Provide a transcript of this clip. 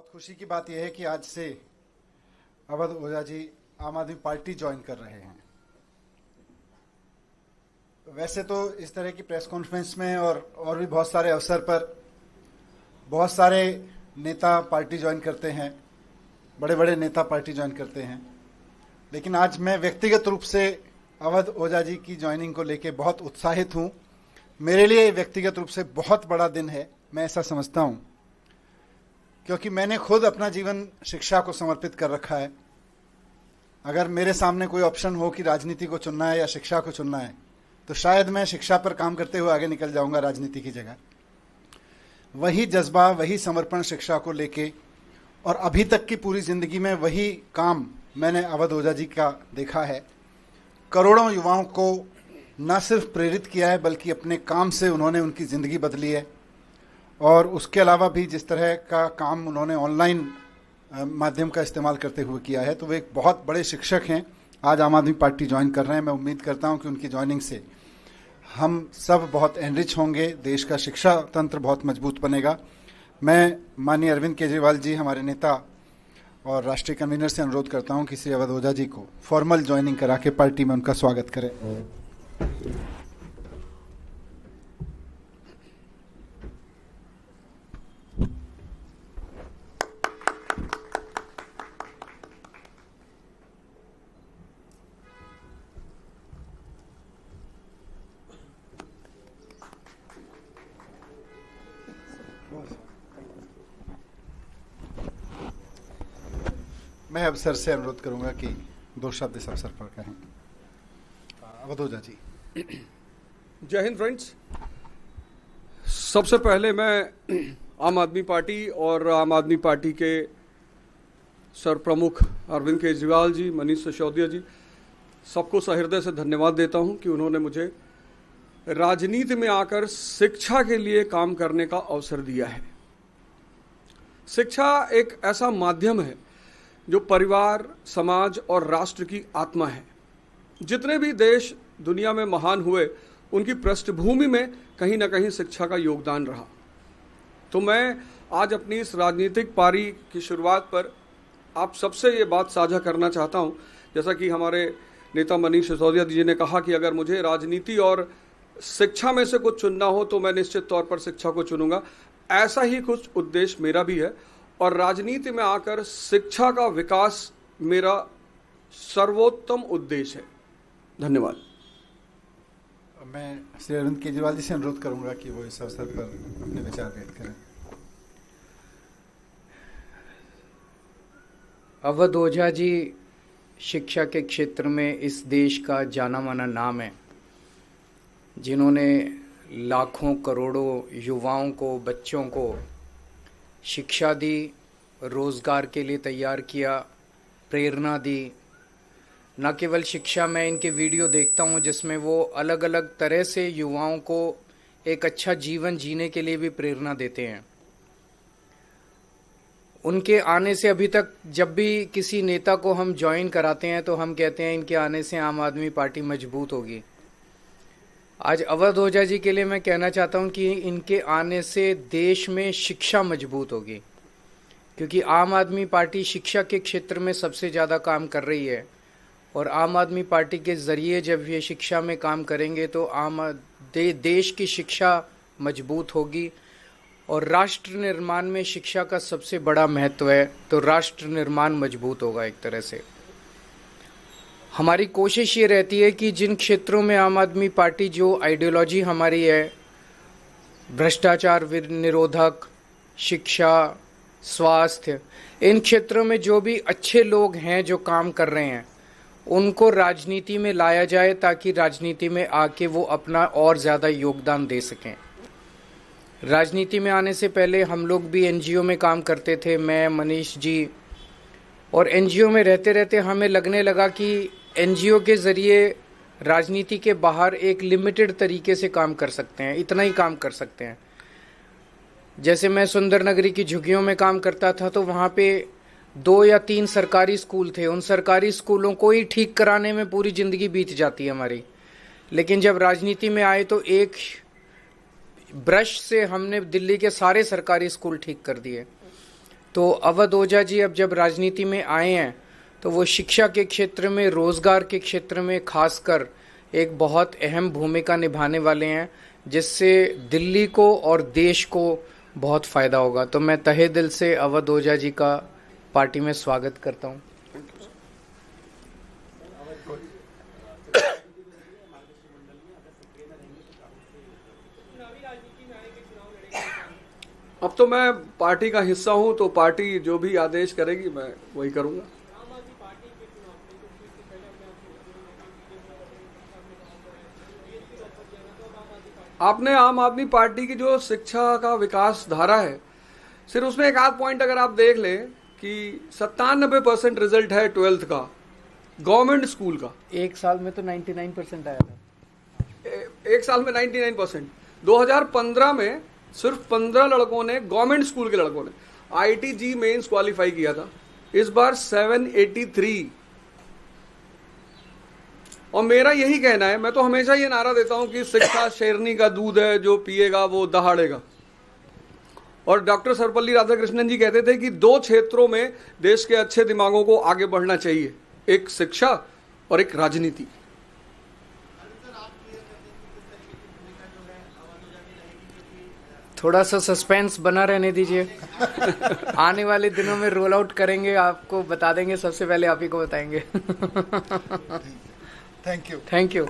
बहुत खुशी की बात यह है कि आज से अवध ओझा जी आम आदमी पार्टी ज्वाइन कर रहे हैं। वैसे तो इस तरह की प्रेस कॉन्फ्रेंस में और भी बहुत सारे अवसर पर बहुत सारे नेता पार्टी ज्वाइन करते हैं, बड़े बड़े नेता पार्टी ज्वाइन करते हैं, लेकिन आज मैं व्यक्तिगत रूप से अवध ओझा जी की ज्वाइनिंग को लेकर बहुत उत्साहित हूं। मेरे लिए व्यक्तिगत रूप से बहुत बड़ा दिन है, मैं ऐसा समझता हूं, क्योंकि मैंने खुद अपना जीवन शिक्षा को समर्पित कर रखा है। अगर मेरे सामने कोई ऑप्शन हो कि राजनीति को चुनना है या शिक्षा को चुनना है, तो शायद मैं शिक्षा पर काम करते हुए आगे निकल जाऊंगा राजनीति की जगह। वही जज्बा, वही समर्पण शिक्षा को लेके, और अभी तक की पूरी जिंदगी में वही काम मैंने अवध ओझा जी का देखा है। करोड़ों युवाओं को न सिर्फ प्रेरित किया है, बल्कि अपने काम से उन्होंने उनकी ज़िंदगी बदली है। और उसके अलावा भी जिस तरह का काम उन्होंने ऑनलाइन माध्यम का इस्तेमाल करते हुए किया है, तो वे एक बहुत बड़े शिक्षक हैं। आज आम आदमी पार्टी ज्वाइन कर रहे हैं। मैं उम्मीद करता हूं कि उनकी ज्वाइनिंग से हम सब बहुत एनरिच होंगे, देश का शिक्षा तंत्र बहुत मजबूत बनेगा। मैं माननीय अरविंद केजरीवाल जी, हमारे नेता और राष्ट्रीय कन्वीनर, से अनुरोध करता हूं कि श्री अवध ओझा जी को फॉर्मल ज्वाइनिंग करा के पार्टी में उनका स्वागत करें। मैं अब सर से अनुरोध करूंगा कि 2 शब्द इस अवसर पर कहें। अवध ओझा जी। जय हिंद फ्रेंड्स। सबसे पहले मैं आम आदमी पार्टी और आम आदमी पार्टी के सर प्रमुख अरविंद केजरीवाल जी, मनीष सिसोदिया जी, सबको सहृदय से धन्यवाद देता हूं कि उन्होंने मुझे राजनीति में आकर शिक्षा के लिए काम करने का अवसर दिया है। शिक्षा एक ऐसा माध्यम है जो परिवार, समाज और राष्ट्र की आत्मा है। जितने भी देश दुनिया में महान हुए, उनकी पृष्ठभूमि में कहीं ना कहीं शिक्षा का योगदान रहा। तो मैं आज अपनी इस राजनीतिक पारी की शुरुआत पर आप सबसे ये बात साझा करना चाहता हूं, जैसा कि हमारे नेता मनीष सिसोदिया जी ने कहा कि अगर मुझे राजनीति और शिक्षा में से कुछ चुनना हो तो मैं निश्चित तौर पर शिक्षा को चुनूंगा। ऐसा ही कुछ उद्देश्य मेरा भी है, और राजनीति में आकर शिक्षा का विकास मेरा सर्वोत्तम उद्देश्य है। धन्यवाद। मैं श्री अरविंद केजरीवाल जी से अनुरोध करूंगा कि वो इस अवसर पर अपने विचार व्यक्त करें। अवध ओझा जी शिक्षा के क्षेत्र में इस देश का जाना माना नाम है, जिन्होंने लाखों करोड़ों युवाओं को, बच्चों को शिक्षा दी, रोजगार के लिए तैयार किया, प्रेरणा दी। न केवल शिक्षा, मैं इनके वीडियो देखता हूँ जिसमें वो अलग अलग तरह से युवाओं को एक अच्छा जीवन जीने के लिए भी प्रेरणा देते हैं। उनके आने से अभी तक जब भी किसी नेता को हम ज्वाइन कराते हैं तो हम कहते हैं इनके आने से आम आदमी पार्टी मजबूत होगी। आज अवध ओझा जी के लिए मैं कहना चाहता हूं कि इनके आने से देश में शिक्षा मजबूत होगी, क्योंकि आम आदमी पार्टी शिक्षा के क्षेत्र में सबसे ज़्यादा काम कर रही है। और आम आदमी पार्टी के ज़रिए जब ये शिक्षा में काम करेंगे तो देश की शिक्षा मजबूत होगी। और राष्ट्र निर्माण में शिक्षा का सबसे बड़ा महत्व है, तो राष्ट्र निर्माण मजबूत होगा एक तरह से। हमारी कोशिश ये रहती है कि जिन क्षेत्रों में आम आदमी पार्टी, जो आइडियोलॉजी हमारी है, भ्रष्टाचार निरोधक, शिक्षा, स्वास्थ्य, इन क्षेत्रों में जो भी अच्छे लोग हैं जो काम कर रहे हैं, उनको राजनीति में लाया जाए, ताकि राजनीति में आके वो अपना और ज़्यादा योगदान दे सकें। राजनीति में आने से पहले हम लोग भी एनजीओ में काम करते थे, मैं, मनीष जी, और एनजीओ में रहते रहते हमें लगने लगा कि एनजीओ के ज़रिए राजनीति के बाहर एक लिमिटेड तरीके से काम कर सकते हैं, इतना ही काम कर सकते हैं। जैसे मैं सुंदर नगरी की झुग्गियों में काम करता था, तो वहाँ पे 2 या 3 सरकारी स्कूल थे। उन सरकारी स्कूलों को ही ठीक कराने में पूरी ज़िंदगी बीत जाती है हमारी। लेकिन जब राजनीति में आए तो एक ब्रश से हमने दिल्ली के सारे सरकारी स्कूल ठीक कर दिए। तो अवध ओझा जी अब जब राजनीति में आए हैं तो वो शिक्षा के क्षेत्र में, रोजगार के क्षेत्र में खासकर एक बहुत अहम भूमिका निभाने वाले हैं, जिससे दिल्ली को और देश को बहुत फायदा होगा। तो मैं तहे दिल से अवध ओझा जी का पार्टी में स्वागत करता हूं। अब तो मैं पार्टी का हिस्सा हूं, तो पार्टी जो भी आदेश करेगी मैं वही करूंगा। आपने आम आदमी पार्टी की जो शिक्षा का विकास धारा है, सिर्फ उसमें एक आध पॉइंट अगर आप देख लें कि 97% रिजल्ट है 12th का गवर्नमेंट स्कूल का। एक साल में तो 99% आया था। एक साल में 99%। 2015 में सिर्फ 15 लड़कों ने, गवर्नमेंट स्कूल के लड़कों ने IIT-JEE मेंस क्वालिफाई किया था। इस बार 783। और मेरा यही कहना है, मैं तो हमेशा ये नारा देता हूं कि शिक्षा शेरनी का दूध है, जो पिएगा वो दहाड़ेगा। और डॉक्टर सर्वपल्ली राधाकृष्णन जी कहते थे कि 2 क्षेत्रों में देश के अच्छे दिमागों को आगे बढ़ना चाहिए, एक शिक्षा और एक राजनीति। थोड़ा सा सस्पेंस बना रहने दीजिए। आने वाले दिनों में रोल आउट करेंगे, आपको बता देंगे, सबसे पहले आप ही को बताएंगे। Thank you. Thank you.